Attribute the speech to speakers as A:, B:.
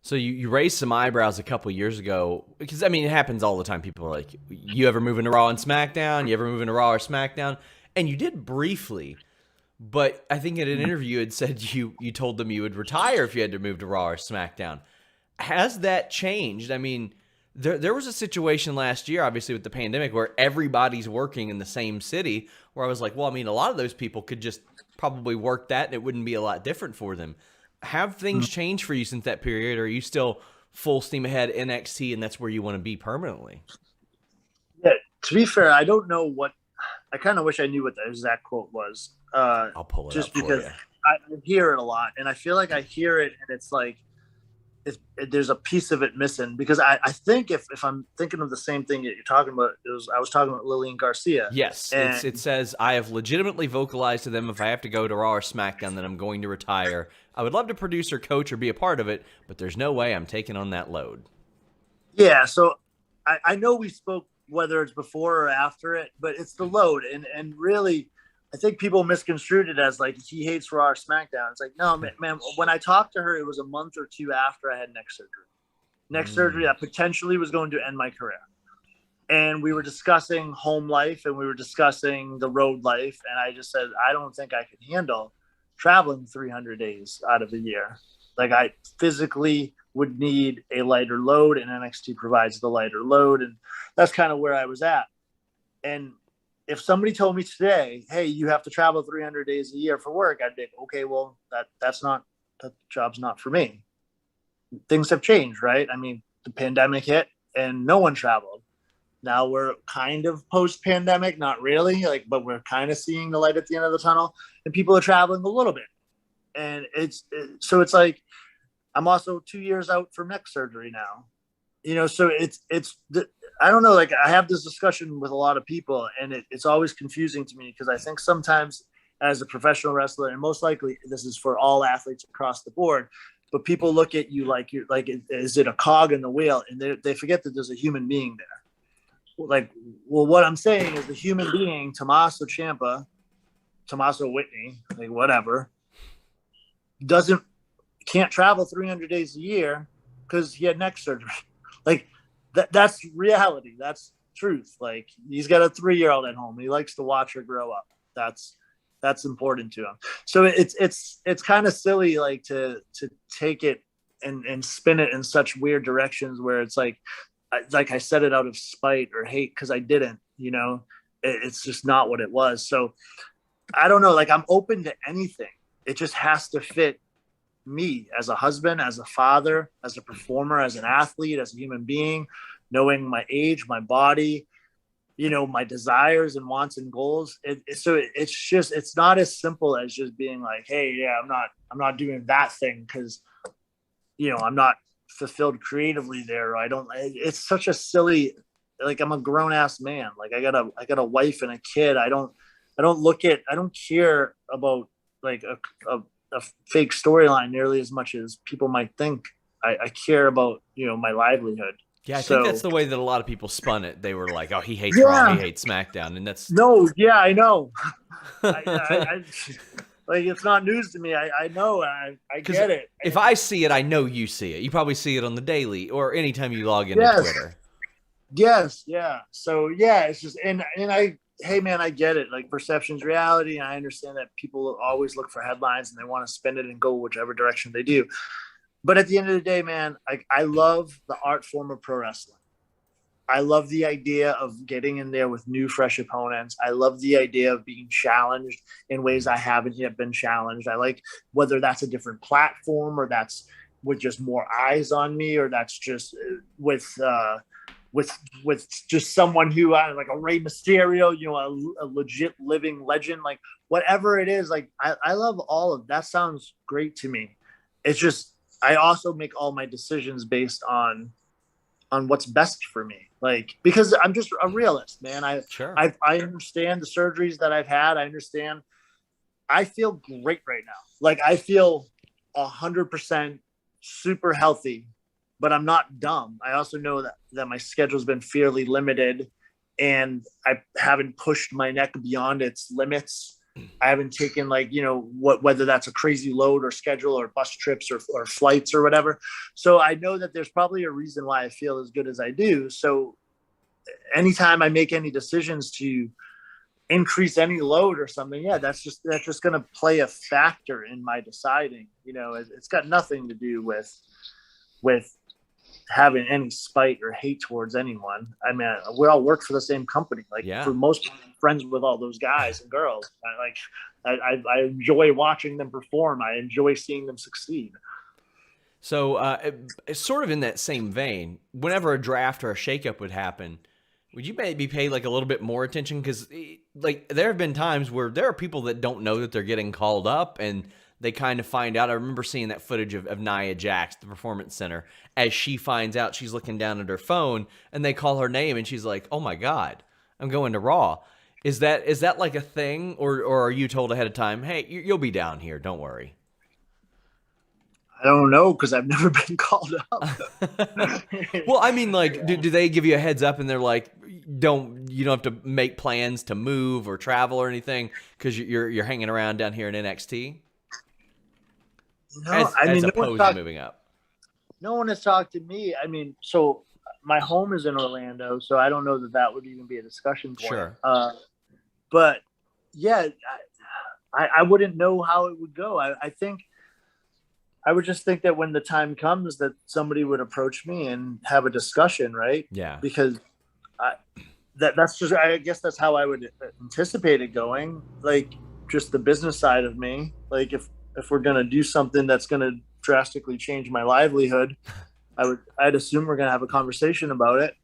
A: So you raised some eyebrows a couple years ago because I mean it happens all the time. People are like, "You ever move into Raw and SmackDown? You ever move into Raw or SmackDown?" And you did briefly, but I think in an interview you had said you told them you would retire if you had to move to Raw or SmackDown. Has that changed? I mean, there was a situation last year, obviously with the pandemic, where everybody's working in the same city. Where I was like, well, I mean, a lot of those people could just probably work that, and it wouldn't be a lot different for them. Have things changed for you since that period, or are you still full steam ahead NXT, and that's where you want to be permanently?
B: Yeah, to be fair, I don't know what. I kind of wish I knew what the exact quote was.
A: I'll pull it
B: Just
A: up for
B: because
A: you.
B: I hear it a lot, and I feel like I hear it, and it's like there's a piece of it missing. Because I think if I'm thinking of the same thing that you're talking about, I was talking about Lillian Garcia.
A: Yes,
B: And
A: it says, I have legitimately vocalized to them if I have to go to Raw or SmackDown, then I'm going to retire. I would love to produce or coach or be a part of it, but there's no way I'm taking on that load.
B: yeah, so I know we spoke whether it's before or after it, but it's the load, and really, I think people misconstrued it as like he hates Raw or SmackDown. It's like, no, man. When I talked to her, it was a month or two after I had neck surgery. Neck surgery that potentially was going to end my career. And we were discussing home life and we were discussing the road life. And I just said, I don't think I can handle traveling 300 days out of the year. Like I physically would need a lighter load, and NXT provides the lighter load. And that's kind of where I was at. And if somebody told me today, hey, you have to travel 300 days a year for work, I'd be like, okay, well, that job's not for me. Things have changed, right? I mean, the pandemic hit and no one traveled. Now we're kind of post-pandemic, not really, but we're kind of seeing the light at the end of the tunnel, and people are traveling a little bit. And so it's like, I'm also 2 years out from neck surgery now, so I don't know, like I have this discussion with a lot of people, and it's always confusing to me because I think sometimes as a professional wrestler, and most likely this is for all athletes across the board, but people look at you like you're like, is it a cog in the wheel? And they forget that there's a human being there. Like, well, what I'm saying is the human being, Tommaso Ciampa, Tommaso Whitney, like whatever, can't travel 300 days a year because he had neck surgery. Like that's reality. That's truth. Like he's got a 3-year-old at home. He likes to watch her grow up. That's important to him. So it's kind of silly, like to take it and spin it in such weird directions where it's like I said it out of spite or hate because I didn't, it's just not what it was. So I don't know, like I'm open to anything. It just has to fit me as a husband, as a father, as a performer, as an athlete, as a human being, knowing my age, my body, my desires and wants and goals. It's not as simple as just being like, hey, yeah, I'm not doing that thing because, I'm not fulfilled creatively there. It's such a silly, like I'm a grown ass man. Like I got a wife and a kid. I don't care about like a fake storyline nearly as much as people might think. I care about, my livelihood.
A: Yeah, I think that's the way that a lot of people spun it. They were like, oh, he hates
B: Yeah.
A: Raw, he hates SmackDown. And that's...
B: No, yeah, I know. Like, it's not news to me. I know. I get it.
A: If I see it, I know you see it. You probably see it on the daily or anytime you log into Twitter.
B: Yes, yeah. So, yeah, it's just, hey, man, I get it. Like, perception's reality. And I understand that people always look for headlines and they want to spin it and go whichever direction they do. But at the end of the day, man, I love the art form of pro wrestling. I love the idea of getting in there with new, fresh opponents. I love the idea of being challenged in ways I haven't yet been challenged. I like whether that's a different platform or that's with just more eyes on me, or that's just with just someone who like a Rey Mysterio, a legit living legend, like whatever it is. Like I love all of that. Sounds great to me. It's just, I also make all my decisions based on what's best for me. Like, because I'm just a realist, man. I understand the surgeries that I've had. I understand. I feel great right now. Like I feel 100% super healthy, but I'm not dumb. I also know that my schedule's been fairly limited and I haven't pushed my neck beyond its limits. I haven't taken like, whether that's a crazy load or schedule or bus trips or flights or whatever. So I know that there's probably a reason why I feel as good as I do. So anytime I make any decisions to increase any load or something, that's just going to play a factor in my deciding. It's got nothing to do with having any spite or hate towards anyone. I mean, we all work for the same company. Like for most part, I'm friends with all those guys and girls. I enjoy watching them perform. I enjoy seeing them succeed.
A: So it's sort of in that same vein, whenever a draft or a shakeup would happen, would you maybe pay like a little bit more attention? Because like there have been times where there are people that don't know that they're getting called up, and they kind of find out. I remember seeing that footage of Nia Jax, the Performance Center, as she finds out, she's looking down at her phone, and they call her name, and she's like, "Oh my God, I'm going to Raw." Is that like a thing, or are you told ahead of time, "Hey, you'll be down here, don't worry"?
B: I don't know, because I've never been called up.
A: Well, I mean, like, do they give you a heads up and they're like, you don't have to make plans to move or travel or anything because you're hanging around down here in NXT?
B: No,
A: as opposed to moving up.
B: No one has talked to me. I mean, so my home is in Orlando, so I don't know that would even be a discussion point.
A: Sure.
B: But yeah, I wouldn't know how it would go. I think I would just think that when the time comes that somebody would approach me and have a discussion, right?
A: Yeah.
B: Because that's just, I guess that's how I would anticipate it going. Like just the business side of me. Like if we're going to do something that's going to drastically change my livelihood, I'd assume we're going to have a conversation about it.